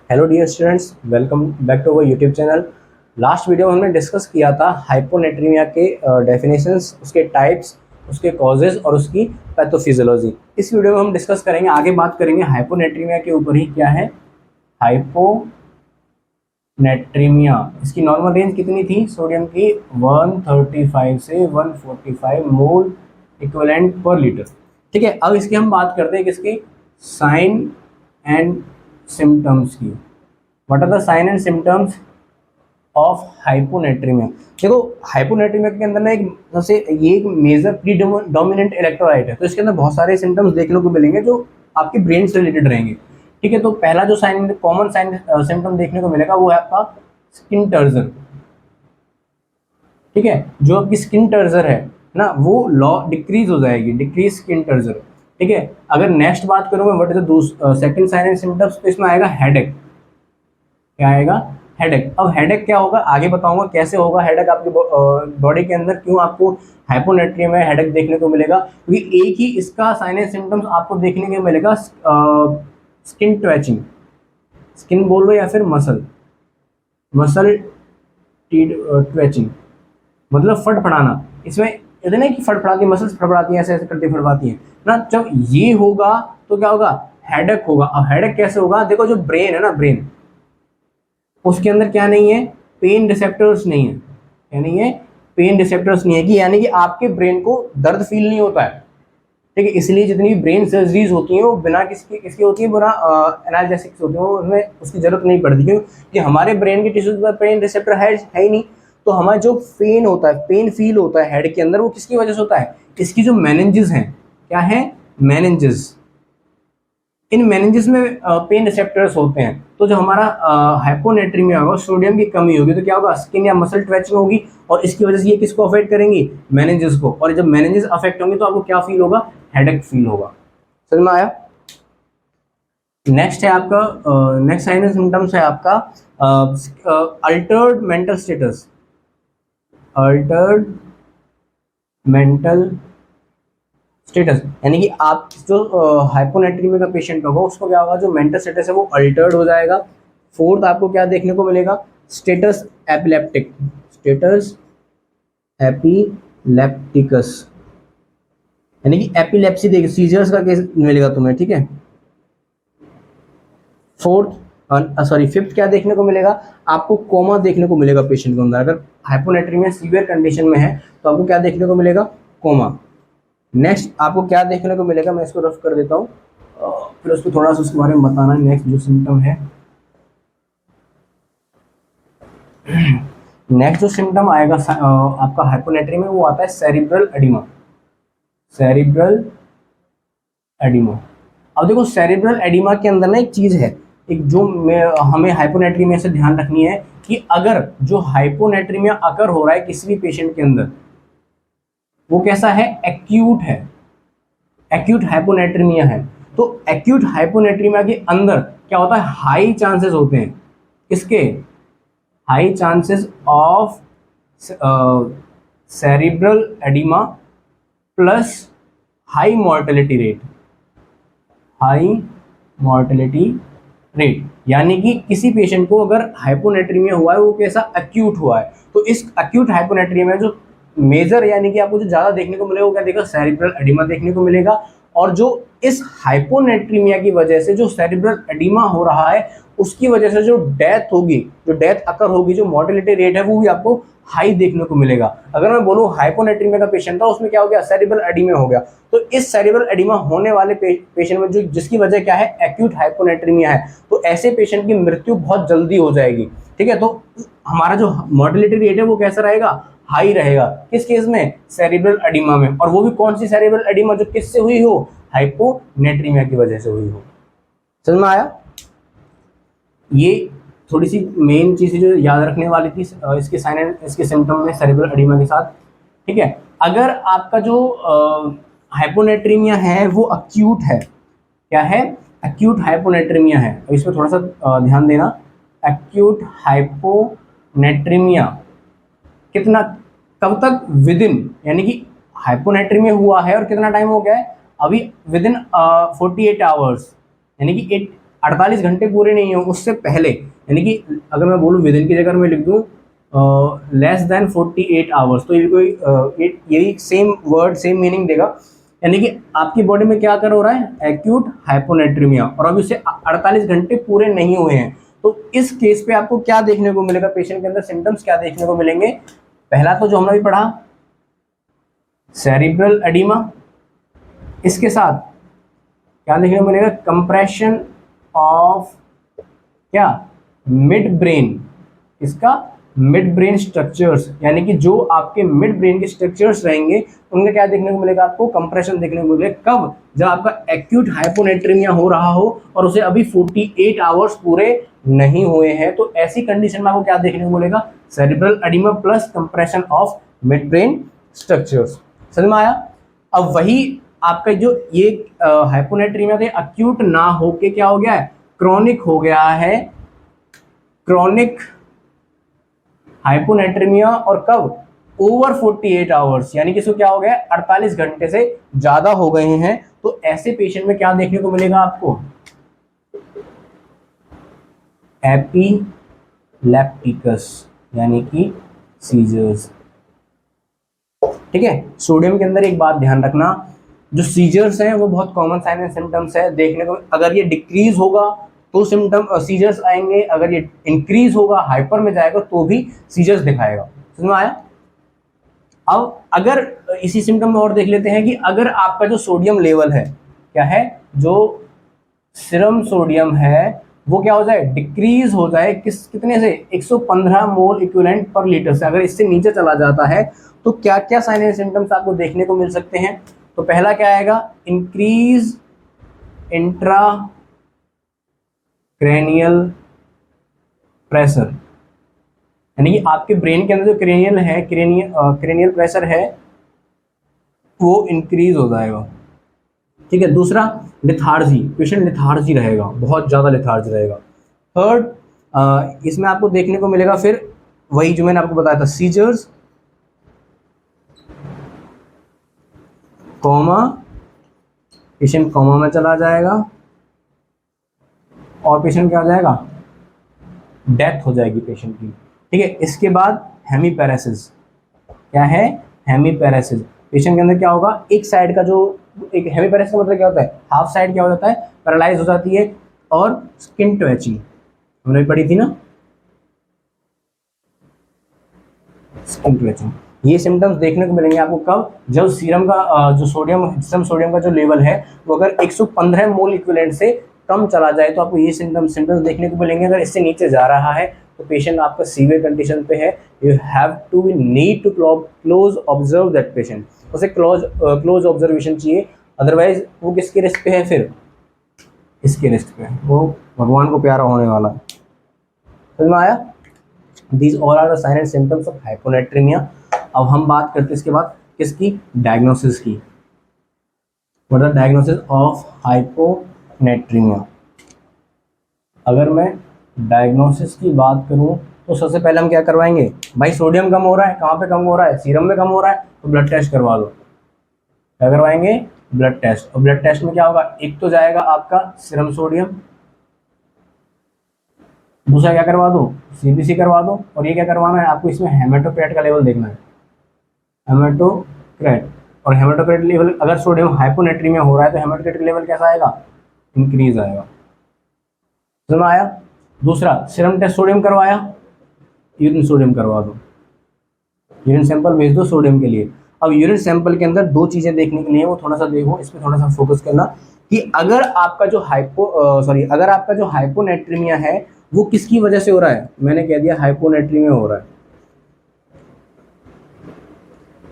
Hello dear students, welcome back to our YouTube channel. Last video में हमने discuss किया था हाइपोनेट्रीमिया के डेफिनेशंस, उसके टाइप्स, उसके कॉजेज और उसकी पैथोफिजियोलॉजी। इस वीडियो में हम डिस्कस करेंगे, आगे बात करेंगे हाइपोनेट्रीमिया के ऊपर ही। क्या है हाइपोनेट्रीमिया? इसकी नॉर्मल रेंज कितनी थी सोडियम की? 135 से 145 मोल इक्विवेलेंट पर लीटर। ठीक है, अब इसकी हम बात करते हैं किसकी? साइन एंड सिम्टम्स की। What are the sign and symptoms of hyponatremia? देखो, हाइपोनेट्रीमिया के अंदर ना एक सबसे ये एक मेजर प्रीडोमिनेंट इलेक्ट्रोलाइट है, तो इसके अंदर बहुत सारे सिम्टम्स देखने को मिलेंगे जो आपके ब्रेन से रिलेटेड रहेंगे। ठीक है, तो पहला जो साइन कॉमन साइन सिम्टम देखने को मिलेगा वो है आपका स्किन टर्जर। ठीक है, जो आपकी स्किन टर्जर है ना, वो लॉ डिक्रीज हो जाएगी, डिक्रीज स्किन टर्जर। ठीक है, अगर नेक्स्ट बात करूँ मैं what is the second sign and symptoms, तो इसमें आएगा हेडेक। क्या आएगा? हेडेक। अब हेडेक क्या होगा आगे बताऊंगा, कैसे होगा हेडेक आपकी बॉडी के अंदर, क्यों आपको हाइपोनेट्रिया में हेडेक देखने को मिलेगा, क्योंकि एक ही इसका साइन एंड सिम्टम्स आपको देखने को मिलेगा, स्किन ट्वेचिंग। स्किन बोल लो या फिर मसल मसल ट्वेचिंग, मतलब फड़फड़ाना। इसमें इतने नहीं कि फड़फड़ाती, मसल्स फड़फड़ाती हैं, ऐसे ऐसे करती फड़फड़ाती हैं ना। जब ये होगा तो क्या होगा? हेडेक होगा। अब हेडेक कैसे होगा? देखो, जो ब्रेन है ना, ब्रेन, उसके अंदर क्या नहीं है? पेन रिसेप्टर्स नहीं है। क्या नहीं है? पेन रिसेप्टर्स नहीं है, कि यानी कि आपके ब्रेन को दर्द फील नहीं होता है। ठीक है, इसलिए जितनी भी ब्रेन सर्जरीज होती हैं वो बिना किसकी होती है? बिना एनाल्जेसिक्स होती है, उसमें उसकी जरूरत नहीं पड़ती, क्योंकि हमारे ब्रेन के टिश्यूज पर पेन रिसेप्टर है ही नहीं। तो हमारा जो पेन होता है, पेन फील होता है हेड के अंदर, वो किसकी वजह से होता है? इसकी जो मेनिंजेस हैं। क्या है? मेनिंजेस। इन मेनिंजेस में पेन रिसेप्टर्स होते हैं। तो जो हमारा हाइपोनेट्रीमिया होगा, सोडियम की कमी होगी, तो क्या होगा? स्किन या मसल ट्वेचिंग होगी, और इसकी वजह से ये किसको अफेक्ट करेंगी? मेनिंजेस को। और जब मेनिंजेस अफेक्ट होंगे तो आपको क्या फील होगा? हेडेक फील होगा। समझ में आया? नेक्स्ट है आपका, नेक्स्ट साइन एंड सिम्टम्स है आपका Altered mental status. Altered mental status, यानी कि आप जो हाइपोनेट्रीमिया का पेशेंट होगा, उसको क्या होगा? जो मेंटल स्टेटस है वो अल्टर्ड हो जाएगा। फोर्थ आपको क्या देखने को मिलेगा? Status epileptic. स्टेटस एपिलेप्टिकस, यानी कि एपिलेप्सी देख, सीजर्स का केस मिलेगा तुम्हें। ठीक है, फिफ्थ क्या देखने को मिलेगा? आपको कोमा देखने को मिलेगा पेशेंट के अंदर। अगर हाइपोनेट्रीमिया सीवियर कंडीशन में है तो आपको क्या देखने को मिलेगा? कोमा। नेक्स्ट आपको क्या देखने को मिलेगा, मैं इसको रफ कर देता हूँ, फिर उसको थोड़ा सा उसके बारे में बताना है। नेक्स्ट जो सिम्टम है, नेक्स्ट जो सिम्टम आएगा आपका हाइपोनेट्रीमिया में, वो आता है सेरिब्रल एडिमा। Cerebral oedema. अब देखो, सेरिब्रल एडिमा के अंदर ना एक चीज है, एक जो हमें हाइपोनेट्रीमिया से ध्यान रखनी है, कि अगर जो हाइपोनेट्रीमिया अकर हो रहा है किसी भी पेशेंट के अंदर, वो कैसा है? एक्यूट है, एक्यूट हाइपोनेट्रीमिया है। तो एक्यूट हाइपोनेट्रीमिया के अंदर क्या होता है? हाई चांसेस होते हैं, इसके high chances of cerebral oedema plus high mortality rate. High mortality rate, यानी कि किसी पेशेंट को अगर हाइपोनेट्रीमिया हुआ है, वो कैसा? एक्यूट हुआ है। तो इस एक्यूट हाइपोनेट्रीमिया जो मेजर, यानी कि आपको जो ज्यादा देखने को मिलेगा, वो क्या देखा? सेरिब्रल एडिमा देखने को मिलेगा। और जो इस हाइपोनेट्रीमिया की वजह से जो सेरिब्रल एडिमा हो रहा है, उसकी वजह से जो डेथ होगी, जो डेथ अकर होगी, जो मॉर्टेलिटी रेट है, वो भी आपको हाई देखने को मिलेगा। अगर मैं बोलूं हाइपोनेट्रीमिया का पेशेंट था, उसमें क्या हो गया? सेरिब्रल एडिमा हो गया। तो इस सेरिब्रल एडिमा होने वाले पेशेंट में जो जिसकी वजह क्या है? एक्यूट हाइपोनेट्रीमिया है, तो ऐसे पेशेंट की मृत्यु बहुत जल्दी हो जाएगी। ठीक है, तो हमारा जो मॉर्टेलिटी रेट है वो कैसा रहेगा? हाई रहेगा। किस केस में? सेरिब्रल एडिमा में। और वो भी कौन सी सेरिब्रल एडिमा? जो किससे हुई हो? हाइपोनेट्रीमिया की वजह से हुई हो। समझ में आया? ये थोड़ी सी मेन चीजें जो याद रखने वाली थी इसके साइन, इसके सिम्टम में सेरिब्रल एडिमा के साथ। ठीक है, अगर आपका जो हाइपोनेट्रीमिया है वो अक्यूट है, क्या है? एक्यूट हाइपोनेट्रीमिया है, तो इसमें थोड़ा सा ध्यान देना। एक्यूट हाइपोनेट्रीमिया कितना, कब तक? विद इन, यानी कि हाइपोनेट्रीमिया हुआ है और कितना टाइम हो गया है अभी? विद इन 48 आवर्स, यानी कि 48 घंटे पूरे नहीं हो उससे पहले, यानी कि अगर मैं बोलूँ विद इन की जगह मैं लिख दूँ लेस देन 48 आवर्स, तो ये भी कोई यही सेम वर्ड सेम मीनिंग देगा, यानी कि आपकी बॉडी में क्या कर हो रहा है, एक्यूट हाइपोनेट्रीमिया, और अभी उसे 48 घंटे पूरे नहीं हुए हैं। तो इस केस पे आपको क्या देखने को मिलेगा, पेशेंट के अंदर सिम्टम्स क्या देखने को मिलेंगे। पहला तो जो हमने भी पढ़ा सेरिब्रल एडिमा, इसके साथ क्या देखने को मिलेगा, कंप्रेशन ऑफ क्या, मिड ब्रेन, इसका मिड ब्रेन स्ट्रक्चर्स, यानी कि जो आपके मिड ब्रेन के स्ट्रक्चर्स रहेंगे उनका क्या देखने को मिलेगा, आपको कंप्रेशन देखने को मिलेगा। कब, जब आपका एक्यूट हाइपोनेट्रीमिया हो रहा हो और उसे अभी 48 आवर्स पूरे नहीं हुए हैं, तो ऐसी कंडीशन में आपको क्या देखने को मिलेगा, cerebral oedema plus compression of mid brain structures. समझ में आया। अब वही आपका जो ये हाइपोनेट्रीमिया थे एक्यूट ना होके क्या हो गया है, क्रॉनिक हो गया है, क्रॉनिक हाइपोनेट्रीमिया, और कब, ओवर 48 आवर्स, यानी कि इसको क्या हो गया, 48 घंटे से ज्यादा हो गए हैं। तो ऐसे पेशेंट में क्या देखने को मिलेगा आपको, एपिलेप्टिकस, यानी कि सीजर्स। ठीक है, सोडियम के अंदर एक बात ध्यान रखना, जो सीजर्स हैं वो बहुत कॉमन साइन एंड सिम्टम्स है देखने को, अगर ये डिक्रीज होगा तो सिम्टम सीजर्स आएंगे, अगर ये इंक्रीज होगा हाइपर में जाएगा तो भी सीजर्स दिखाएगा। समझ में आया। अब अगर इसी सिम्टम में और देख लेते हैं कि अगर आपका जो सोडियम लेवल है, क्या है, जो सीरम सोडियम है वो क्या हो जाए, डिक्रीज हो जाए, कितने से, 115 मोल इक्विवेलेंट पर लीटर से, अगर इससे नीचे चला जाता है तो क्या क्या साइन एंड सिम्टम्स आपको देखने को मिल सकते हैं। तो पहला क्या आएगा, इंक्रीज इंट्रा क्रेनियल प्रेशर, यानी कि आपके ब्रेन के अंदर जो क्रेनियल है, क्रेनियल प्रेशर है वो इंक्रीज हो जाएगा। ठीक है। दूसरा, लिथार्जी, पेशेंट लिथार्जी रहेगा, बहुत ज़्यादा लिथार्जी रहेगा। थर्ड, इसमें आपको देखने को मिलेगा फिर वही जो मैंने आपको बताया था, सीजर्स, कोमा, पेशेंट कोमा में चला जाएगा, और पेशेंट क्या हो जाएगा, डेथ हो जाएगी पेशेंट की। ठीक है। इसके बाद हेमीपैरेसिस, क्या है, हेमीपैरेसिस, पेशेंट के अंदर क्या होगा, एक साइड का जो, एक हेमीपैरेसिस का मतलब क्या होता है, हाफ साइड क्या हो जाता है, पैरालाइज हो जाती है, और स्किन ट्वेचिंग हमने पढ़ी थी ना, स्किन ट्वेचिंग। ये सिम्टम्स देखने को मिलेंगे आपको कब, जब सीरम का जो सोडियम का जो लेवल है वो अगर 115 मोल इक्विवेलेंट से कम चला जाए तो आपको ये सिम्टम्स देखने को मिलेंगे। अगर इससे नीचे जा रहा है तो पेशेंट आपका सीवियर कंडीशन पे है, you have to need to close observe that patient, उसे क्लोज ऑब्जर्वेशन चाहिए, अदरवाइज वो किसके रिस्क पे है, फिर इसके रिस्क पे, वो भगवान को प्यारा होने वाला है। समझ में आया। These all are the signs and symptoms of hyponatremia। अब हम बात करते हैं इसके बाद किसकी, डायग्नोसिस की। What is the diagnosis of hyponatremia? अगर मैं डायग्नोसिस की बात करूं तो सबसे पहले हम क्या करवाएंगे, भाई सोडियम कम हो रहा है, कहाँ पे कम हो रहा है, सीरम में कम हो रहा है, तो ब्लड टेस्ट करवा दो। क्या करवाएंगे, ब्लड टेस्ट। और ब्लड टेस्ट में क्या होगा, एक तो जाएगा आपका सीरम सोडियम, दूसरा क्या करवा दो, सीबीसी करवा दो, और ये क्या करवाना है आपको, इसमें हेमेटोक्रेट का लेवल देखना है, हेमेटोक्रेट। और हेमेटोक्रेट लेवल अगर सोडियम हाइपोनेट्रीमिया हो रहा है तो हेमेटोक्रेट का लेवल कैसा आएगा, इंक्रीज आएगा। समझ में आया। दूसरा, सीरम टेस्ट सोडियम करवाया, यूरिन सोडियम करवा दो, यूरिन सैंपल भेज दो सोडियम के लिए। अब यूरिन सैंपल के अंदर दो चीजें देखने के लिए, वो थोड़ा सा देखो, इस पर थोड़ा सा फोकस करना कि अगर आपका जो अगर आपका जो हाइपोनेट्रीमिया है वो किसकी वजह से हो रहा है, मैंने कह दिया हाइपोनेट्रीमिया हो रहा है।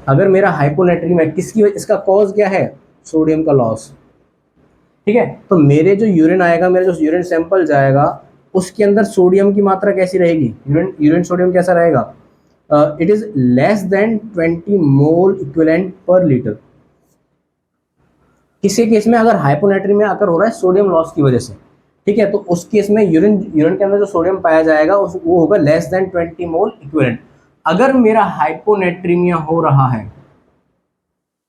अगर मेरा हाइपोनेट्रीमिया किसकी वजह, इसका कॉज क्या है, सोडियम का लॉस। ठीक है। तो मेरे जो यूरिन आएगा, मेरा जो यूरिन सैंपल जाएगा उसके अंदर सोडियम की मात्रा कैसी रहेगी, यूरिन सोडियम कैसा रहेगा, it is less than 20 mole equivalent पर लीटर। किसी केस में अगर हाइपोनेट्रीमिया आकर हो रहा है सोडियम लॉस की वजह से, ठीक है, तो उस केस में यूरिन के अंदर जो सोडियम पाया जाएगा वो होगा लेस देन 20 मोल इक्विवेलेंट। अगर मेरा हाइपोनेट्रीमिया हो रहा है,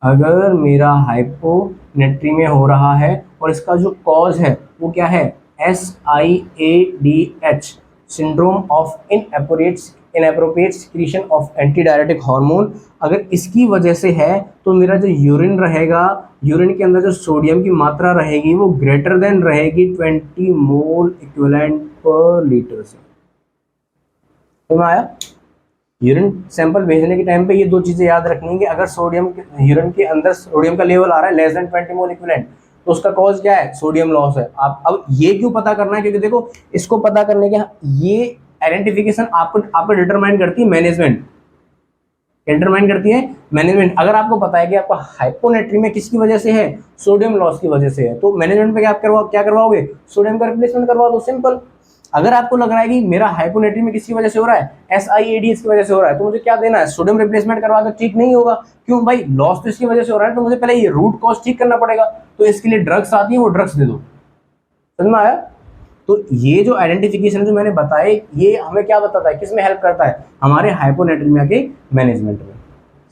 अगर मेरा हाइपोनेट्रीमिया हो रहा है और इसका जो कॉज है वो क्या है, SIADH syndrome of inappropriate secretion of antidiuretic hormone, अगर इसकी वजह से है तो मेरा जो यूरिन रहेगा, यूरिन के अंदर जो सोडियम की मात्रा रहेगी वो ग्रेटर देन रहेगी 20 मोल इक्विवेलेंट पर लीटर से। समझ में आया? यूरिन सैंपल भेजने के टाइम पे ये दो चीजें याद रखनी है कि अगर यूरिन के अंदर सोडियम का लेवल आ रहा है लेस देन 20 मोल इक्विवेलेंट, तो उसका कॉज क्या है? सोडियम लॉस है। आप अब ये क्यों पता करना है? क्योंकि देखो, इसको पता करने के ये आइडेंटिफिकेशन आपको डिटरमाइन करती है मैनेजमेंट, अगर आपको पता है कि आपका हाइपोनेट्रीमिया किसकी वजह से है? सोडियम लॉस की वजह से है, तो मैनेजमेंट पे क्या करवाओगे? सोडियम का रिप्लेसमेंट करवा दो, सिंपल। अगर आपको लग रहा है कि मेरा हाइपोनेट्रीमिया किसकी वजह से हो रहा है? SIADH की वजह से हो रहा है, तो मुझे क्या देना है? सोडियम रिप्लेसमेंट करवा दो। ठीक नहीं होगा, क्यों भाई? लॉस तो इसकी वजह से हो रहा है, तो मुझे पहले ये रूट कॉज ठीक करना पड़ेगा। तो इसके लिए ड्रग्स आती है, वो ड्रग्स दे दो। समझ में आया? तो ये जो आइडेंटिफिकेशन जो मैंने बताए, ये हमें क्या बताता है, किसमें हेल्प करता है? हमारे हाइपोनेट्रीमिया के मैनेजमेंट में।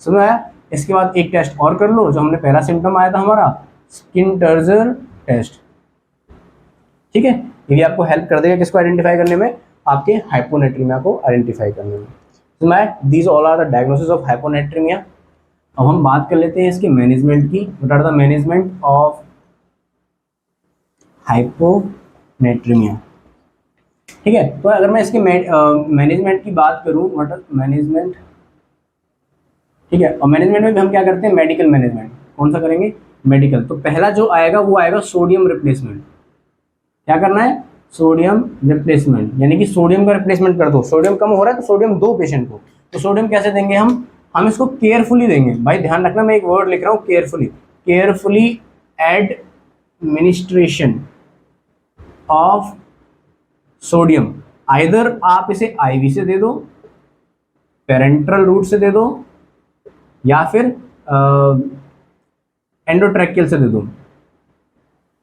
समझ आया? इसके बाद एक टेस्ट और कर लो, जो हमने पहला सिम्टम आया था हमारा, स्किन टर्जर टेस्ट। ठीक है, ये भी आपको हेल्प कर देगा किसको आइडेंटिफाई करने में? आपके हाइपोनेट्रीमिया को आइडेंटिफाई करने में। तो मैं these all are the diagnosis of hyponatremia. अब हम बात कर लेते हैं इसके मैनेजमेंट की। What are the management of hyponatremia? ठीक है, तो अगर मैं इसके मैनेजमेंट की बात करूं, मतलब मैनेजमेंट, ठीक है, और मैनेजमेंट में भी हम क्या करते हैं? Medical management. कौन सा करेंगे? मेडिकल। तो पहला जो आएगा वो आएगा सोडियम रिप्लेसमेंट। क्या करना है? सोडियम रिप्लेसमेंट, यानी कि सोडियम का रिप्लेसमेंट कर दो। सोडियम कम हो रहा है तो सोडियम दो पेशेंट को। तो सोडियम कैसे देंगे हम इसको केयरफुली देंगे। भाई ध्यान रखना, मैं एक वर्ड लिख रहा हूँ, carefully administration of sodium. Either आप इसे IV से दे दो, पेरेंट्रल रूट से दे दो, या फिर एंडोट्रैकियल से दे दो।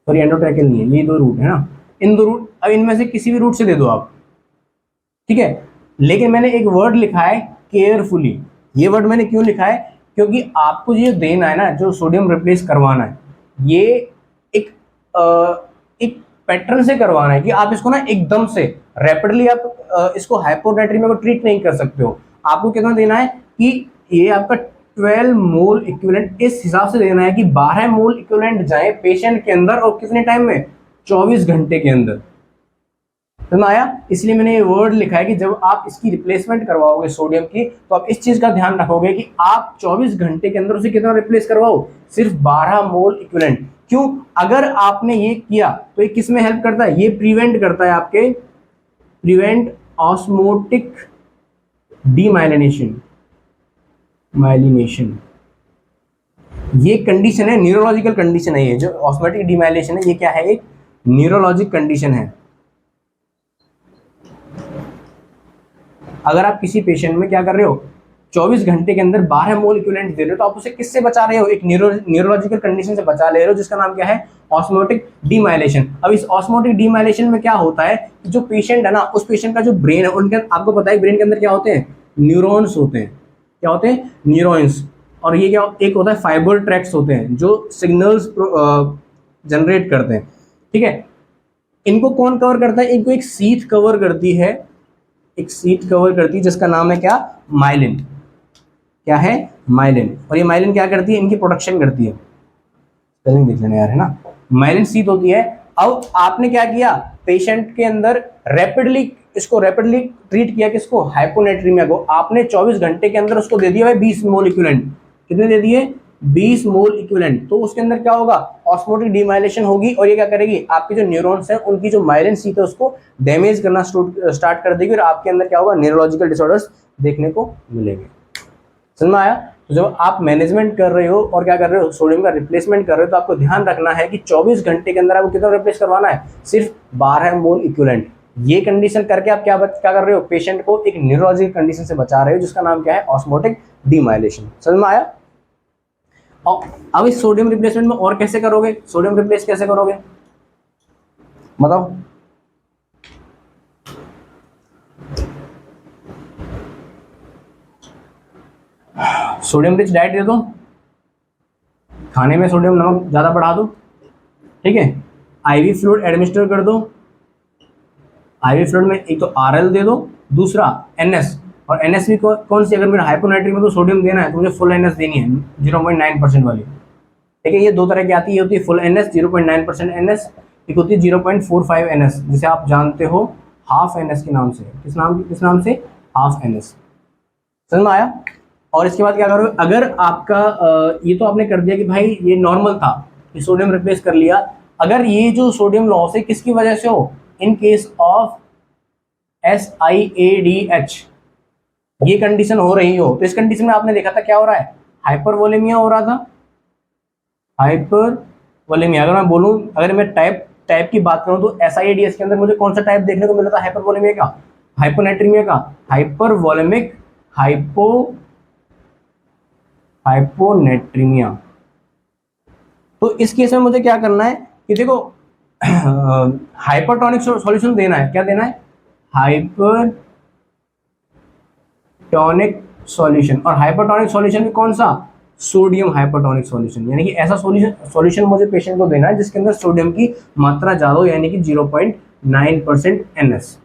सॉरी, एंडोट्रैकियल नहीं है, ये दो रूट है ना, इन दो रूट, अब इनमें से किसी भी रूट से दे दो आप। ठीक है, लेकिन मैंने एक वर्ड लिखा है केयरफुली। ये वर्ड मैंने क्यों लिखा है? क्योंकि आपको ये देना है ना, जो सोडियम रिप्लेस करवाना है, ये एक एक पैटर्न से करवाना है कि आप इसको ना एकदम से रैपिडली आप इसको हाइपोनेट्रीमिया को ट्रीट नहीं कर सकते हो। आपको कितना देना है कि ये आपका 12 मोल इक्विवेलेंट इस हिसाब से देना है कि 12 मोल इक्विवेलेंट जाए पेशेंट के अंदर, और कितने टाइम में? 24 घंटे के अंदर। समझ आया? इसलिए मैंने ये वर्ड लिखा है कि जब आप इसकी रिप्लेसमेंट करवाओगे सोडियम की, तो आप इस चीज का ध्यान रखोगे कि आप 24 घंटे के अंदर उसे कितना रिप्लेस करवाओ? सिर्फ 12 मोल इक्विवेलेंट। क्यों? अगर आपने ये किया तो ये किस में हेल्प करता है? ये प्रिवेंट करता है आपके प्रिवेंट ऑस्मोटिक डीमाइलिनेशन। ये कंडीशन है, न्यूरोलॉजिकल कंडीशन है। ये जो ऑस्मोटिक डीमाइलिनेशन है, ये क्या है? एक न्यूरोलॉजिक कंडीशन है। अगर आप किसी पेशेंट में क्या कर रहे हो, 24 घंटे के अंदर 12 मोल इक्विवेलेंट दे रहे हो, तो आप उसे किससे बचा रहे हो? एक न्यूरोलॉजिकल कंडीशन से बचा ले रहे हो, जिसका नाम क्या है? ऑस्मोटिक डीमाइलेशन। अब इस ऑस्मोटिक डीमाइलेशन में क्या होता है, जो पेशेंट है ना, उस पेशेंट का जो ब्रेन है, उनके, आपको पता है ब्रेन के अंदर क्या होते हैं? न्यूरॉन्स होते हैं। क्या होते हैं? न्यूरॉन्स। और ये क्या, एक होता है फाइबर ट्रैक्ट्स होते हैं, जो सिग्नल्स जनरेट करते हैं। ठीक है, इनको कौन कवर करता है? इनको एक सीट कवर करती है, जिसका नाम है क्या? माइलिन। क्या है? माइलिन। और ये माइलिन क्या करती है? इनकी प्रोटेक्शन करती है। स्पेलिंग देख लेना यार, है ना। माइलिन सीट होती है। अब आपने क्या किया? पेशेंट के अंदर रैपिडली ट्रीट किया, किसको? हाइपोनेट्रीमिया को। आपने 24 घंटे के अंदर उसको दे दिया भाई 20 मोल इक्विवेलेंट। कितने दे दिए? 20 मोल इक्विवेलेंट। तो उसके अंदर क्या होगा? ऑस्मोटिक डीमाइलेशन होगी, और ये क्या करेगी? आपके जो न्यूरॉन्स हैं, उनकी जो माइलिन सीट है, उसको डैमेज करना स्टार्ट कर देगी, और आपके अंदर क्या होगा? न्यूरोलॉजिकल डिसऑर्डर्स देखने को मिलेंगे। समझ में आया? तो जब आप मैनेजमेंट कर रहे हो और क्या कर रहे हो, सोडियम का रिप्लेसमेंट कर रहे हो, तो आपको ध्यान रखना है कि 24 घंटे के अंदर आपको कितना रिप्लेस करवाना है? सिर्फ 12 मोल इक्विवेलेंट। ये कंडीशन करके आप क्या कर रहे हो? पेशेंट को एक न्यूरोलॉजिकल कंडीशन से बचा रहे हो, जिसका नाम क्या है? ऑस्मोटिक डीमाइलेशन। समझ में आया? और अब इस सोडियम रिप्लेसमेंट में और कैसे करोगे? सोडियम रिप्लेस कैसे करोगे बताओ? सोडियम रिच डाइट दे दो, खाने में सोडियम नमक ज्यादा बढ़ा दो। ठीक है, IV फ्लूइड एडमिनिस्टर कर दो, IV फ्लूइड में एक तो RL दे दो, दूसरा NS, और NS भी कौन सी, अगर मेरा हाइपोनाइट्रिक में तो सोडियम देना है तो मुझे फुल NS देनी है 0.9% वाली। ठीक है, ये दो तरह की आती है, ये होती है फुल NS 0.9% NS, एक होती है 0.45 NS, जिसे आप जानते हो हाफ NS के नाम से। किस नाम से? Half NS। समझ में आया? और इसके बाद क्या करोगे, अगर आपका ये तो आपने कर दिया कि भाई ये नॉर्मल था, ये सोडियम रिप्लेस कर लिया, अगर ये जो सोडियम लॉस है किसकी वजह से हो, इन केस ऑफ SiADH ये कंडीशन हो रही हो, तो इस कंडीशन में आपने देखा था क्या हो रहा है, हाइपरवोलेमिया हो रहा था। हाइपरवोलेमिया, अगर मैं बोलूं, अगर मैं टाइप की बात करूं तो SiADH के अंदर मुझे कौन सा टाइप देखने को मिला था हाइपरवोलेमिया का, हाइपोनेट्रीमिया का, हाइपरवोलेमिक हाइपोनेट्रीमिया। तो इस केस में मुझे क्या करना है कि देखो हाइपरटोनिक सॉल्यूशन देना है, क्या देना है, हाइपरटोनिक सॉल्यूशन। और हाइपरटोनिक सॉल्यूशन में कौन सा, सोडियम हाइपरटोनिक सॉल्यूशन, यानी कि ऐसा सॉल्यूशन मुझे पेशेंट को देना है जिसके अंदर सोडियम की मात्रा ज्यादा हो, यानी कि 0.9% NS।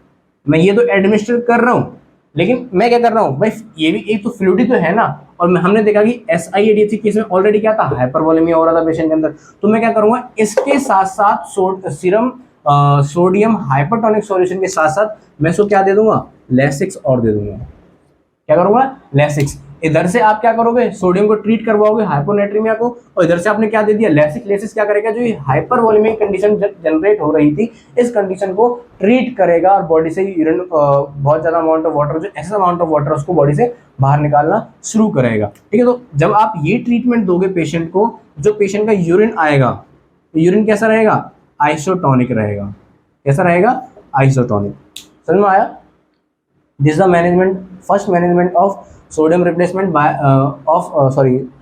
मैं ये तो एडमिनिस्टर कर रहा हूँ, लेकिन मैं क्या कर रहा हूँ भाई, ये भी एक तो फ्लूइड ही तो है ना, और हमने देखा कि SiADH केस में ऑलरेडी क्या था, हाइपरवोलेमिया हो रहा था पेशेंट के अंदर। तो मैं क्या करूंगा, इसके साथ साथ सीरम सोडियम हाइपरटोनिक सॉल्यूशन के साथ साथ मैं इसको क्या दे दूंगा, लेसिक्स और दे दूंगा। क्या करूंगा, लेसिक्स। इधर से आप क्या करोगे, सोडियम को ट्रीट करवाओगे हाइपोनेट्रीमिया को, और इधर से आपने क्या दे दिया, लेसिक। लेसिस क्या करेगा, जो हाइपरवोलेमिक कंडीशन जनरेट हो रही थी, इस कंडीशन को ट्रीट करेगा और बॉडी से यूरिन बहुत ज्यादा अमाउंट ऑफ वाटर, जो एक्सेस अमाउंट ऑफ वाटर उसको बॉडी से बाहर निकालना शुरू करेगा। ठीक है, तो जब आप ये ट्रीटमेंट दोगे पेशेंट को, जो पेशेंट का यूरिन आएगा, यूरिन कैसा रहेगा, आइसोटोनिक रहेगा। कैसा रहेगा, आइसोटोनिक। समझ में आया? This is the first management of sodium replacement by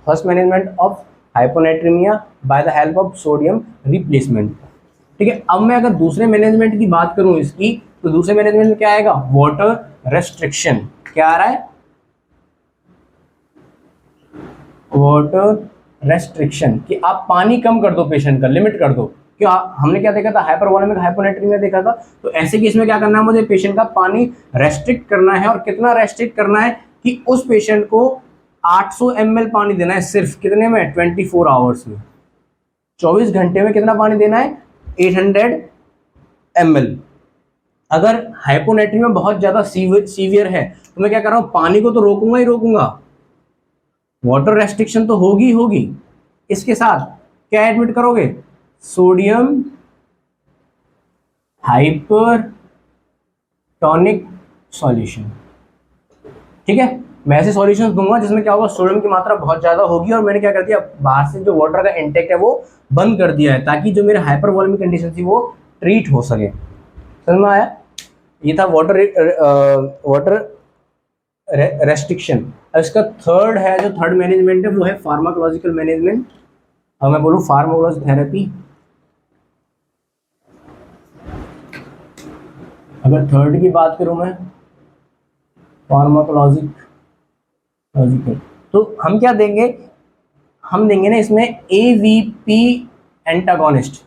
first management of hyponatremia by the help of sodium replacement। ठीक है, अब मैं अगर दूसरे मैनेजमेंट की बात करूं इसकी, तो दूसरे मैनेजमेंट में क्या आएगा, वाटर रेस्ट्रिक्शन। क्या आ रहा है, वाटर रेस्ट्रिक्शन, कि आप पानी कम कर दो, पेशेंट का लिमिट कर दो। क्यों, हमने क्या देखा था, हाइपरवोलेमिक हाइपोनेट्रीमिया देखा था। तो ऐसे केस में क्या करना है, मुझे पेशेंट का पानी रेस्ट्रिक्ट करना है, और कितना रेस्ट्रिक्ट करना है कि उस पेशेंट को 800 ml पानी देना है सिर्फ, कितने में, 24 आवर्स में, 24 घंटे में कितना पानी देना है, 800 ml। अगर हाइपोनेट्रीमिया बहुत ज्यादा सीवियर है, तो मैं क्या कर रहा हूं, पानी को तो रोकूंगा ही रोकूंगा, वाटर रेस्ट्रिक्शन तो होगी होगी, इसके साथ क्या एडमिट करोगे, सोडियम हाइपरटोनिक सॉल्यूशन। ठीक है, मैं ऐसे सॉल्यूशंस दूंगा जिसमें क्या होगा, सोडियम की मात्रा बहुत ज्यादा होगी, और मैंने क्या कर दिया, बाहर से जो वाटर का इंटेक है वो बंद कर दिया है, ताकि जो मेरे हाइपरवोलेमिक कंडीशन थी वो ट्रीट हो सके। समझ में आया? ये था वाटर रेस्ट्रिक्शन। इसका थर्ड है, जो थर्ड मैनेजमेंट है वो है फार्माकोलॉजिकल मैनेजमेंट। अब मैं बोलूँ फार्माकोलॉजी थेरेपी, अगर थर्ड की बात करूं मैं, फार्माकोलॉजिकल, तो हम क्या देंगे, हम देंगे ना इसमें AVP एंटागोनिस्ट।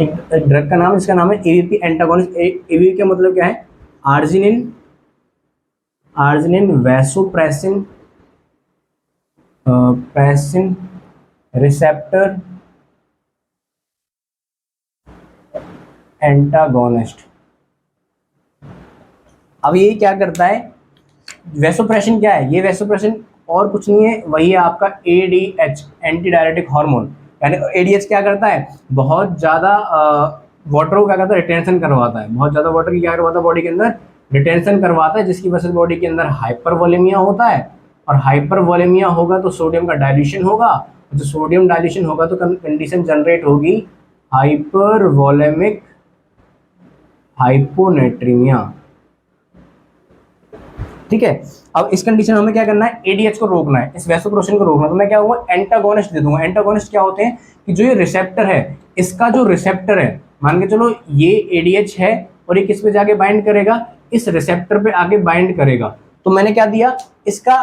एक ड्रग का नाम, इसका नाम है AVP एंटागोनिस्ट। AVP का मतलब क्या है, आर्जिनिन वैसोप्रेसिन प्रेसिन रिसेप्टर एंटागोनिस्ट। अब ये क्या करता है, वैसोप्रेसिन क्या है, ये वैसोप्रेसिन और कुछ नहीं है, वही है आपका ADH, एंटी डायरेटिक हार्मोन। यानी ADH क्या करता है, बहुत ज़्यादा वाटर को क्या करता है, रिटेंशन करवाता है, बहुत ज़्यादा वाटर की क्या करवाता है, बॉडी के अंदर रिटेंशन करवाता है, जिसकी वजह से बॉडी के अंदर हाइपरवोलेमिया होता है। और हाइपरवोलेमिया होगा तो सोडियम का डाइल्यूशन होगा, जो सोडियम डाइल्यूशन होगा तो कंडीशन जनरेट होगी हाइपरवोलेमिक हाइपोनेट्रीमिया। ठीक है, अब इस कंडीशन में हमें क्या करना है, ADH को रोकना है, इस वैसोप्रेसिन को रोकना है। तो मैं क्या होगा, एंटागोनिस्ट दे दूंगा। एंटागोनिस्ट क्या होते हैं, कि जो ये रिसेप्टर है, इसका जो रिसेप्टर है, मान के चलो ये ADH है, और ये किस पे जाके बाइंड करेगा, इस रिसेप्टर पे आके बाइंड करेगा। तो मैंने क्या दिया, इसका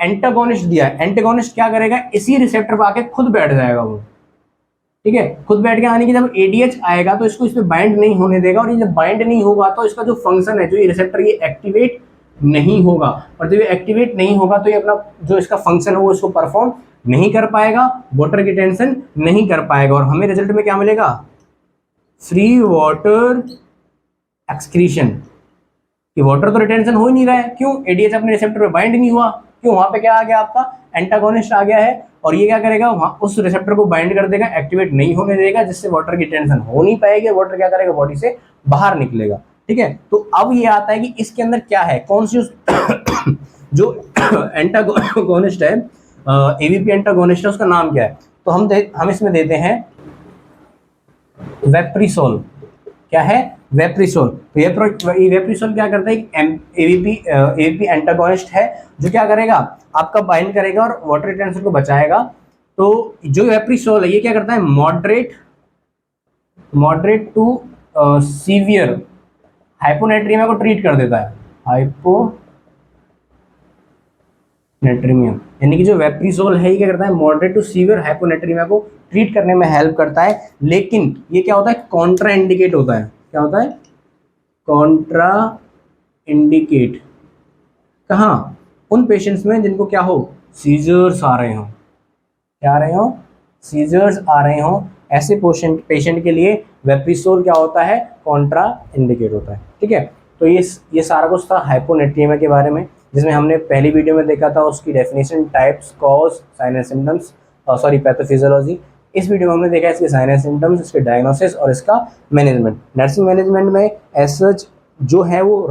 एंटागोनिस्ट दिया। एंटागोनिस्ट क्या करेगा, इसी रिसेप्टर पे आके खुद बैठ जाएगा वो। ठीक है, खुद बैठ के आने की जब एडीएच आएगा तो इसको इस पे बाइंड नहीं होने देगा, और ये जब बाइंड नहीं होगा तो इसका जो फंक्शन है, जो ये रिसेप्टर ये एक्टिवेट नहीं होगा, और जब ये एक्टिवेट नहीं होगा तो ये अपना जो इसका फंक्शन है वो इसको परफॉर्म नहीं कर पाएगा, वाटर की टेंशन नहीं कर पाएगा, और हमें रिजल्ट में क्या मिलेगा, फ्री वाटर एक्सक्रीशन। कि वाटर तो रिटेंशन हो ही नहीं रहा है, क्यों, एडीएच अपने रिसेप्टर पे बाइंड नहीं हुआ, क्यों, वहां पे क्या आ गया, आपका एंटागोनिस्ट आ गया है, और ये क्या करेगा, वहां उस रिसेप्टर को बाइंड कर देगा, एक्टिवेट नहीं होने देगा, जिससे वाटर की टेंशन हो नहीं पाएगी, वाटर क्या करेगा, बॉडी से बाहर निकलेगा। ठीक है, तो अब ये आता है कि इसके अंदर क्या है, कौन सी जो एंटागोनिस्ट है, एवीपी एंटागोनिस्ट है, उसका नाम क्या है, तो हम इसमें देते हैं वेप्रिसोल। क्या है, वेप्रिसोल। तो ये वेप्रिसोल क्या करता है, एवीपी एंटागोनिस्ट है, जो क्या करेगा, आपका बाइंड करेगा और वाटर रिटेंशन को बचाएगा। तो जो वेप्रिसोल है ये क्या करता है, मॉडरेट टू सीवियर हाइपोनेट्रीमिया को ट्रीट कर देता है, हाइपोनेट्रीमिया, यानी कि जो वेप्रिसोल है ये क्या करता है, मॉडरेट टू सीवियर हाइपोनेट्रीमिया को ट्रीट करने में हेल्प करता है। लेकिन ये क्या होता है, कॉन्ट्रा इंडिकेट होता है। क्या होता है, कॉन्ट्रा इंडिकेट कहाँ, उन पेशेंट्स में जिनको क्या हो, सीजर्स आ रहे हो, क्या आ रहे हो, सीजर्स आ रहे हो, ऐसे पेशेंट के लिए वेप्रिसोल क्या होता है, कॉन्ट्रा इंडिकेट होता है। ठीक है, तो ये सारा कुछ था हाइपोनेट्रीमिया के बारे में, जिसमें हमने पहली वीडियो में देखा था उसकी definition, types, cause, sign and symptoms, pathophysiology. इस वीडियो में हमने देखा इसके साइन एंड सिम्टम्स, इसके डायग्नोसिस और इसका मैनेजमेंट। नर्सिंग मैनेजमेंट में एज सच जो है वो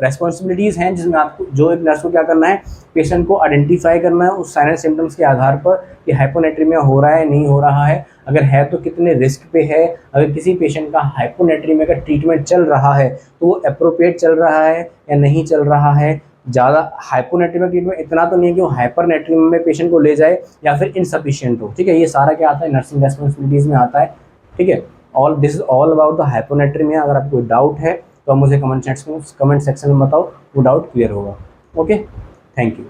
रेस्पॉन्सिबिलिटीज़ हैं, जिसमें आपको, जो एक नर्स को क्या करना है, पेशेंट को आइडेंटिफाई करना है उस साइन एंड सिम्टम्स के आधार पर कि हाइपोनेट्रीमिया हो रहा है, नहीं हो रहा है, अगर है तो कितने रिस्क पे है, अगर किसी पेशेंट का हाइपोनेट्रीमिया का ट्रीटमेंट चल रहा है तो वो अप्रोप्रिएट चल रहा है या नहीं चल रहा है, ज़्यादा हाइपोनेट्रीमिया ट्रीटमेंट इतना तो नहीं है कि वो हाइपरनेट्रीमिया में पेशेंट को ले जाए या फिर इनसफिशिएंट हो। ठीक है, ये सारा क्या आता है, नर्सिंग रेस्पॉन्सिबिलिटीज़ में आता है। ठीक है, all this is all about the hyponatraemia. अगर आपको कोई डाउट है तो आप मुझे कमेंट सेक्शन में बताओ, वो डाउट क्लियर होगा। Okay, thank you.